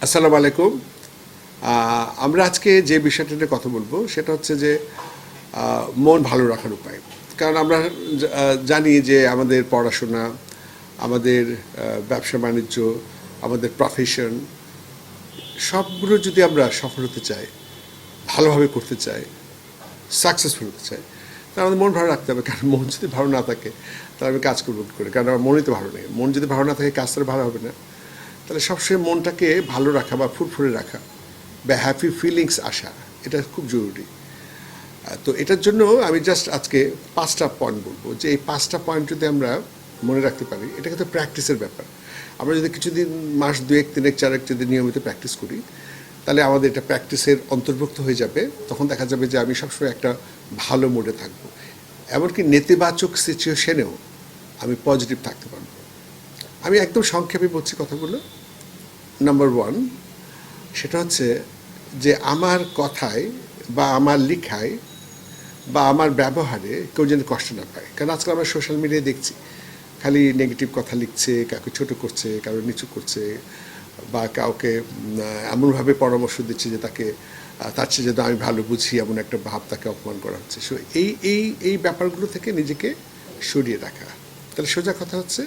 আসসালামু আলাইকুম। আমরা আজকে যে বিষয়টা নিয়ে কথা বলবো সেটা হচ্ছে যে মন ভালো রাখার উপায়। কারণ আমরা জানি যে আমাদের পড়াশোনা, আমাদের ব্যবসা বাণিজ্য, আমাদের প্রফেশন সবগুলো যদি আমরা সফল হতে চাই, ভালোভাবে করতে চাই, সাকসেসফুল হতে চাই, তাহলে আমাদের মন ভালো রাখতে হবে। কারণ মন যদি ভালো না থাকে তাহলে আমি কাজ করবো কী করে? কারণ আমার মনই তো ভালো নেই। মন যদি ভালো না থাকে কাজ তো ভালো হবে না। তাহলে সবসময় মনটাকে ভালো রাখা বা ফুরফুরে রাখা বা হ্যাপি ফিলিংস আসা, এটা খুব জরুরি। তো এটার জন্য আমি জাস্ট আজকে 5টা পয়েন্ট বলবো, যে এই 5টা পয়েন্ট যদি আমরা মনে রাখতে পারি, এটা কিন্তু প্র্যাকটিসের ব্যাপার। আমরা যদি কিছুদিন, মাস 2, 3, 4 যদি নিয়মিত প্র্যাকটিস করি, তাহলে আমাদের এটা প্র্যাকটিসের অন্তর্ভুক্ত হয়ে যাবে। তখন দেখা যাবে যে আমি সবসময় একটা ভালো মুডে থাকবো, এমনকি নেতিবাচক সিচুয়েশনেও আমি পজিটিভ থাকতে পারবো। আমি একদম সংক্ষেপে বলছি কথাগুলো। নাম্বার 1, সেটা হচ্ছে যে আমার কথায় বা আমার লেখায় বা আমার ব্যবহারে কেউ যেন কষ্ট না পায়। কারণ আজকাল আমরা সোশ্যাল মিডিয়ায় দেখছি খালি নেগেটিভ কথা লিখছে, কাউকে ছোট করছে, কারো নিচু করছে, বা কাউকে এমনভাবে পরামর্শ দিচ্ছে যে তাকে তার চেয়ে যেন আমি ভালো বুঝি এমন একটা ভাব তাকে অপমান করা হচ্ছে। সো এই ব্যাপারগুলো থেকে নিজেকে সরিয়ে রাখা। তাহলে সোজা কথা হচ্ছে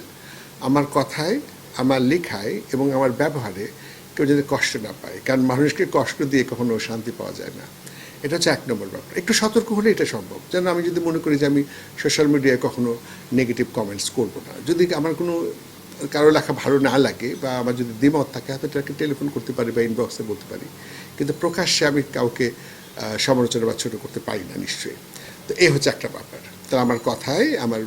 আমার কথায়, আমার লেখায় এবং আমার ব্যবহারে কেউ যেন কষ্ট না পায়। কারণ মানুষকে কষ্ট দিয়ে কখনো শান্তি পাওয়া যায় না। এটা হচ্ছে 1 নম্বর ব্যাপার। একটু সতর্ক হলে এটা সম্ভব। যেন আমি যদি মনে করি যে আমি সোশ্যাল মিডিয়ায় কখনো নেগেটিভ কমেন্টস করব না, যদি আমার কোনো কারো লেখা ভালো না লাগে বা আমার যদি দ্বিমত থাকে, হয়তো তাকে টেলিফোন করতে পারি বা ইনবক্সে বলতে পারি, কিন্তু প্রকাশ্যে আমি কাউকে সমালোচনা বা ছোটো করতে পারি না নিশ্চয়ই। তো এই হচ্ছে একটা ব্যাপার। তো আমার কথায়, আমার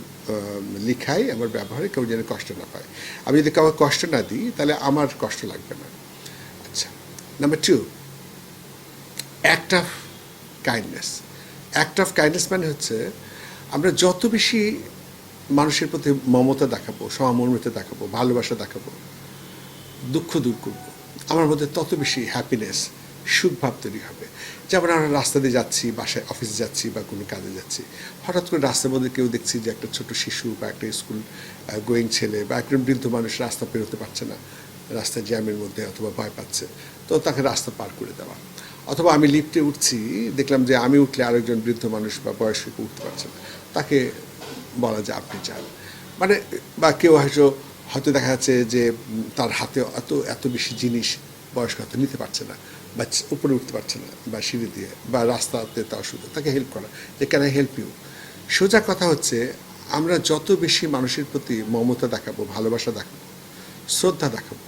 লেখায়, আমার ব্যবহারে কেউ যেন কষ্ট না পায়। আমি যদি কাউকে কষ্ট না দিই তাহলে আমার কষ্ট লাগবে না। আচ্ছা, number 2, act of kindness. Act of kindness মানে হচ্ছে আমরা যত বেশি মানুষের প্রতি মমতা দেখাবো, সহমর্মিতা দেখাবো, ভালোবাসা দেখাবো, দুঃখ দূর করবো, আমার মধ্যে তত বেশি হ্যাপিনেস, সুখভাব তৈরি হবে। যেমন আমরা রাস্তা দিয়ে যাচ্ছি, বাসায় অফিসে যাচ্ছি বা কোনো কাজে যাচ্ছি, হঠাৎ করে রাস্তার মধ্যে কেউ দেখছি যে একটা ছোট শিশু বা একটা স্কুল গোয়িং ছেলে বা একজন বৃদ্ধ মানুষ রাস্তা পেরোতে পারছে না, রাস্তার জ্যামের মধ্যে, অথবা ভয় পাচ্ছে, তো তাকে রাস্তা পার করে দেওয়া। অথবা আমি লিফটে উঠছি, দেখলাম যে আমি উঠলে আরেকজন বৃদ্ধ মানুষ বা বয়স্ক উঠতে পারছে না, তাকে বলা যে আপনি যান। মানে বা কেউ হয়তো দেখা যাচ্ছে যে তার হাতে এত বেশি জিনিস বয়স্ক হয়তো নিতে পারছে না, বা উপরে উঠতে পারছে না, বা সিঁড়ি দিয়ে বা রাস্তাতে তার অসুবিধা, তাকে হেল্প করা, যে ক্যান আই হেল্প ইউ। সোজা কথা হচ্ছে আমরা যত বেশি মানুষের প্রতি মমতা দেখাবো, ভালোবাসা দেখাবো, শ্রদ্ধা দেখাবো,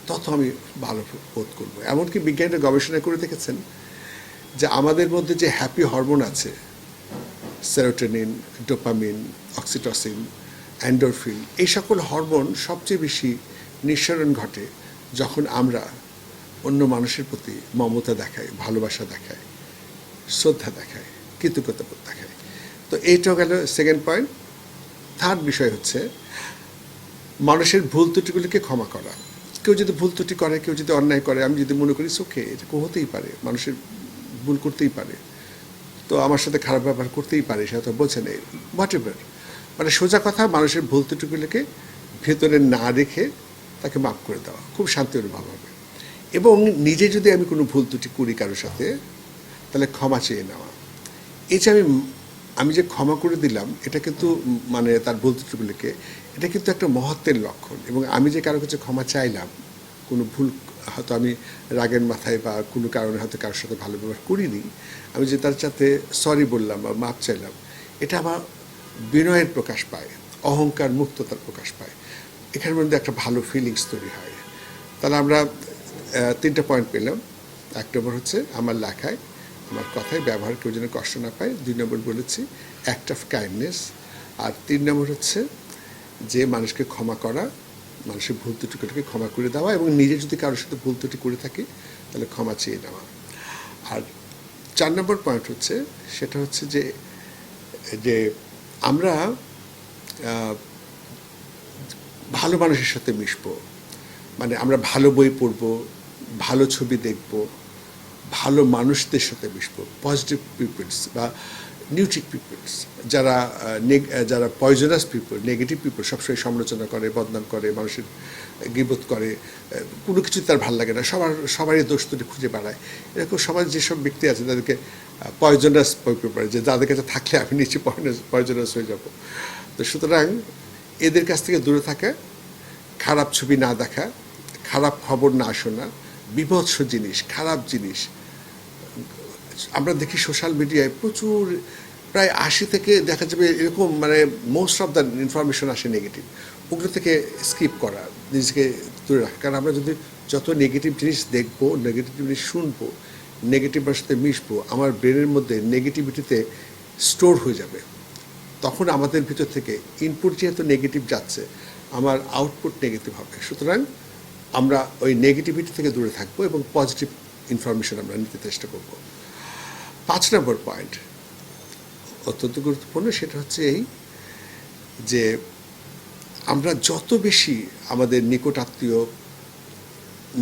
তত আমি ভালো বোধ করবো। এমনকি বিজ্ঞানীরা গবেষণা করে দেখেছেন যে আমাদের মধ্যে যে হ্যাপি হরমোন আছে, সেরোটোনিন, ডোপামিন, অক্সিটোসিন, এন্ডোরফিন, এই সকল হরমোন সবচেয়ে বেশি নিঃসরণ ঘটে যখন আমরা অন্য মানুষের প্রতি মমতা দেখাই, ভালোবাসা দেখাই, শ্রদ্ধা দেখাই, কৃতজ্ঞতাবোধ দেখাই। তো এইটাও গেল সেকেন্ড পয়েন্ট। থার্ড বিষয় হচ্ছে মানুষের ভুল ত্রুটিগুলিকে ক্ষমা করা। কেউ যদি ভুল ত্রুটি করে, কেউ যদি অন্যায় করে, আমি যদি মনে করি ওকে, এটা হতেই পারে, মানুষের ভুল করতেই পারে, তো আমার সাথে খারাপ ব্যবহার করতেই পারে, সেটা তো বোঝে নেই, হোয়াট এভার। মানে সোজা কথা, মানুষের ভুল ত্রুটিগুলোকে ভেতরে না রেখে তাকে মাফ করে দেওয়া, খুব শান্তি অনুভব হবে। এবং নিজে যদি আমি কোনো ভুল ত্রুটি করি কারোর সাথে, তাহলে ক্ষমা চেয়ে নেওয়া। এই যে আমি যে ক্ষমা করে দিলাম, এটা কিন্তু মানে তার ভুল ত্রুটিগুলোকে, এটা কিন্তু একটা মহত্বের লক্ষণ। এবং আমি যে কারোর কাছে ক্ষমা চাইলাম, কোনো ভুল হয়তো আমি রাগের মাথায় বা কোনো কারণে হয়তো কারোর সাথে ভালো ব্যবহার করিনি, আমি যে তার সাথে সরি বললাম বা মাপ চাইলাম, এটা আমার বিনয়ের প্রকাশ পায়, অহংকার মুক্ততার প্রকাশ পায়, এখানের মধ্যে একটা ভালো ফিলিংস তৈরি হয়। তাহলে আমরা 3টা পয়েন্ট পেলাম। 1 নম্বর হচ্ছে আমার লেখায়, আমার কথায়, ব্যবহার কেউ যেন কষ্ট না পায়। 2 নম্বর বলেছি অ্যাক্ট অফ কাইন্ডনেস। আর 3 নম্বর হচ্ছে যে মানুষকে ক্ষমা করা, মানুষের ভুল ত্রুটিকে ক্ষমা করে দেওয়া, এবং নিজে যদি কারোর সাথে ভুল ত্রুটি করে থাকে তাহলে ক্ষমা চেয়ে নেওয়া। আর 4 নম্বর পয়েন্ট হচ্ছে, সেটা হচ্ছে যে আমরা ভালো মানুষের সাথে মিশবো। মানে আমরা ভালো বই পড়বো, ভালো ছবি দেখবো, ভালো মানুষদের সাথে মিশবো, পজিটিভ পিপলস বা নিউট্রিক পিপলস, যারা যারা পয়জনাস পিপল, নেগেটিভ পিপল, সবসময় সমালোচনা করে, বদনাম করে, মানুষের গীবত করে, কোনো কিছু তার ভালো লাগে না, সবারই দোষ তুলে খুঁজে বেড়ায়, এরকম সমাজ যেসব ব্যক্তি আছে তাদেরকে পয়জনাস পিপল, যে যাদের কাছে থাকলে আমি নিচে পয়জনাস হয়ে যাব। তো সুতরাং এদের কাছ থেকে দূরে থাকা, খারাপ ছবি না দেখা, খারাপ খবর না শোনা, বিভৎস জিনিস, খারাপ জিনিস আমরা দেখি সোশ্যাল মিডিয়ায় প্রচুর, প্রায় 80 থেকে দেখা যাবে এরকম, মানে মোস্ট অফ দ্য ইনফরমেশন আসে নেগেটিভ। ওগুলো থেকে স্কিপ করা, নিজেকে দূরে রাখা। কারণ আমরা যদি যত নেগেটিভ জিনিস দেখবো, নেগেটিভ জিনিস শুনবো, নেগেটিভের সাথে মিশবো, আমার ব্রেনের মধ্যে নেগেটিভিটিতে স্টোর হয়ে যাবে। তখন আমাদের ভিতর থেকে ইনপুট যেহেতু নেগেটিভ যাচ্ছে, আমার আউটপুট নেগেটিভ হবে। সুতরাং আমরা ওই নেগেটিভিটি থেকে দূরে থাকবো এবং পজিটিভ ইনফরমেশন আমরা নিতে চেষ্টা করব। 5 নম্বর পয়েন্ট অত্যন্ত গুরুত্বপূর্ণ, সেটা হচ্ছে এই যে আমরা যত বেশি আমাদের নিকট আত্মীয়,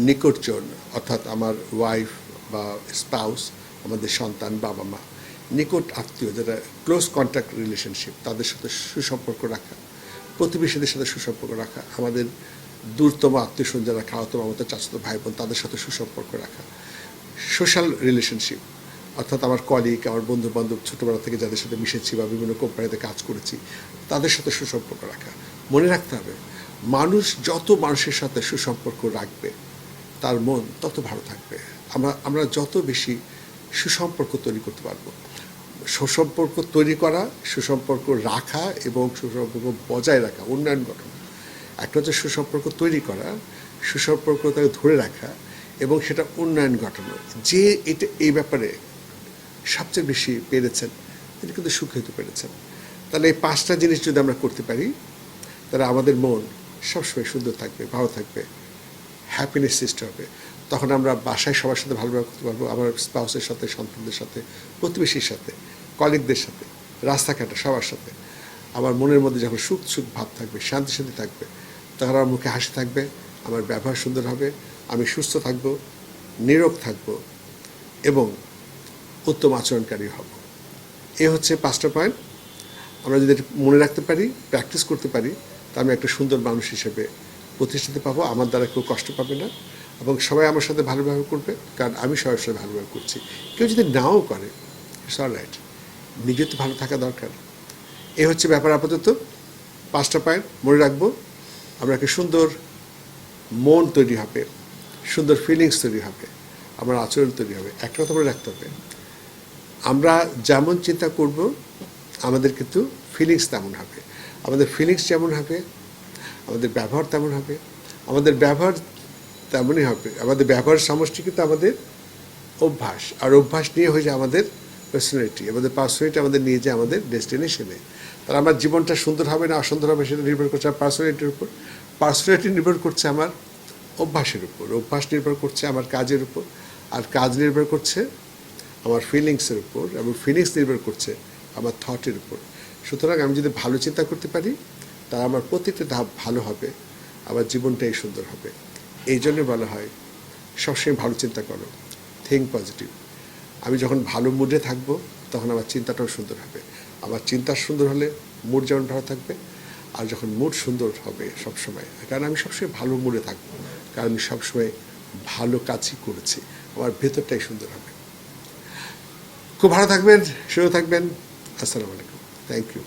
নিকটজন, অর্থাৎ আমার ওয়াইফ বা স্পাউস, আমাদের সন্তান, বাবা মা, নিকট আত্মীয় যারা ক্লোজ কন্ট্যাক্ট রিলেশনশিপ, তাদের সাথে সুসম্পর্ক রাখা, প্রতিবেশীদের সাথে সুসম্পর্ক রাখা, আমাদের দূরতম আত্মীয় স্বজন যারা খাওয়াতো আমাদের চাচাতো ভাই বোন, তাদের সাথে সুসম্পর্ক রাখা, সোশ্যাল রিলেশনশিপ, অর্থাৎ আমার কলিগ, আমার বন্ধু বান্ধব, ছোটোবেলা থেকে যাদের সাথে মিশেছি বা বিভিন্ন কোম্পানিতে কাজ করেছি, তাদের সাথে সুসম্পর্ক রাখা। মনে রাখতে হবে, মানুষ যত মানুষের সাথে সুসম্পর্ক রাখবে তার মন তত ভালো থাকবে। আমরা যত বেশি সুসম্পর্ক তৈরি করতে পারবো, সুসম্পর্ক তৈরি করা, সুসম্পর্ক রাখা এবং সুসম্পর্ক বজায় রাখা, উন্নয়ন ঘটনা। একটা হচ্ছে সুসম্পর্ক তৈরি করা, সুসম্পর্কটাকে ধরে রাখা এবং সেটা উন্নয়ন ঘটানো। যে এই ব্যাপারে সবচেয়ে বেশি পেরেছেন তিনি কিন্তু সুখ হতে পেরেছেন। তাহলে এই 5টা জিনিস যদি আমরা করতে পারি, তাহলে আমাদের মন সবসময় সুন্দর থাকবে, ভালো থাকবে, হ্যাপিনেস সৃষ্টি হবে। তখন আমরা বাসায় সবার সাথে ভালো ব্যবহার করতে পারবো, আমার স্পাউসের সাথে, সন্তানদের সাথে, প্রতিবেশীর সাথে, কলিগদের সাথে, রাস্তাঘাটে সবার সাথে। আমার মনের মধ্যে যখন সুখ ভাব থাকবে, শান্তি থাকবে, তখন আমার মুখে হাসি থাকবে, আমার ব্যবহার সুন্দর হবে, আমি সুস্থ থাকব, নীরব থাকব এবং উত্তম আচরণকারী হব। এ হচ্ছে 5টা পয়েন্ট। আমরা যদি মনে রাখতে পারি, প্র্যাকটিস করতে পারি, তা আমি একটা সুন্দর মানুষ হিসেবে প্রতিষ্ঠিত পাবো, আমার দ্বারা কেউ কষ্ট পাবে না এবং সবাই আমার সাথে ভালো ব্যবহার করবে, কারণ আমি সবার সাথে ভালো ব্যবহার করছি। কেউ যদি নাও করে, ইটস অল রাইট, নিজে তো ভালো থাকা দরকার। এ হচ্ছে ব্যাপার। আপাতত 5টা পয়েন্ট মনে রাখবো, আমরা একটা সুন্দর মন তৈরি হবে, সুন্দর ফিলিংস তৈরি হবে, আমার আচরণ তৈরি হবে। একটা কথা মনে রাখতে হবে, আমরা যেমন চিন্তা করব আমাদের কিন্তু ফিলিংস তেমন হবে, আমাদের ফিলিংস যেমন হবে আমাদের ব্যবহার তেমন হবে, আমাদের ব্যবহার তেমনই হবে, আমাদের ব্যবহার সমষ্টি কিন্তু আমাদের অভ্যাস, আর অভ্যাস নিয়ে হয়ে যায় আমাদের পার্সোনালিটি, আমাদের পার্সোনালিটি আমাদের নিয়ে যায় আমাদের ডেস্টিনেশনে। তাহলে আমার জীবনটা সুন্দর হবে না অসুন্দর হবে সেটা নির্ভর করছে আমার পার্সোনালিটির উপর, পার্সোনালিটি নির্ভর করছে আমার অভ্যাসের উপর, অভ্যাস নির্ভর করছে আমার কাজের উপর, আর কাজ নির্ভর করছে আমার ফিলিংসের উপর, এবং ফিলিংস নির্ভর করছে আমার থটের উপর। সুতরাং আমি যদি ভালো চিন্তা করতে পারি, তা আমার প্রতিটা ধাপ ভালো হবে, আমার জীবনটাই সুন্দর হবে। এই জন্য বলা হয় সবসময় ভালো চিন্তা করো, থিঙ্ক পজিটিভ। আমি যখন ভালো মুডে থাকবো তখন আমার চিন্তাটাও সুন্দর হবে, আমার চিন্তা সুন্দর হলে মুড যেমন ভালো থাকবে, আর যখন মুড সুন্দর হবে সবসময়, কারণ আমি সবসময় ভালো মুডে থাকবো, কারণ আমি সবসময় ভালো কাজই করেছি, আমার ভেতরটাই সুন্দর হবে। খুব ভালো থাকবেন, সুস্থ থাকবেন। আসসালামু আলাইকুম, থ্যাংক ইউ।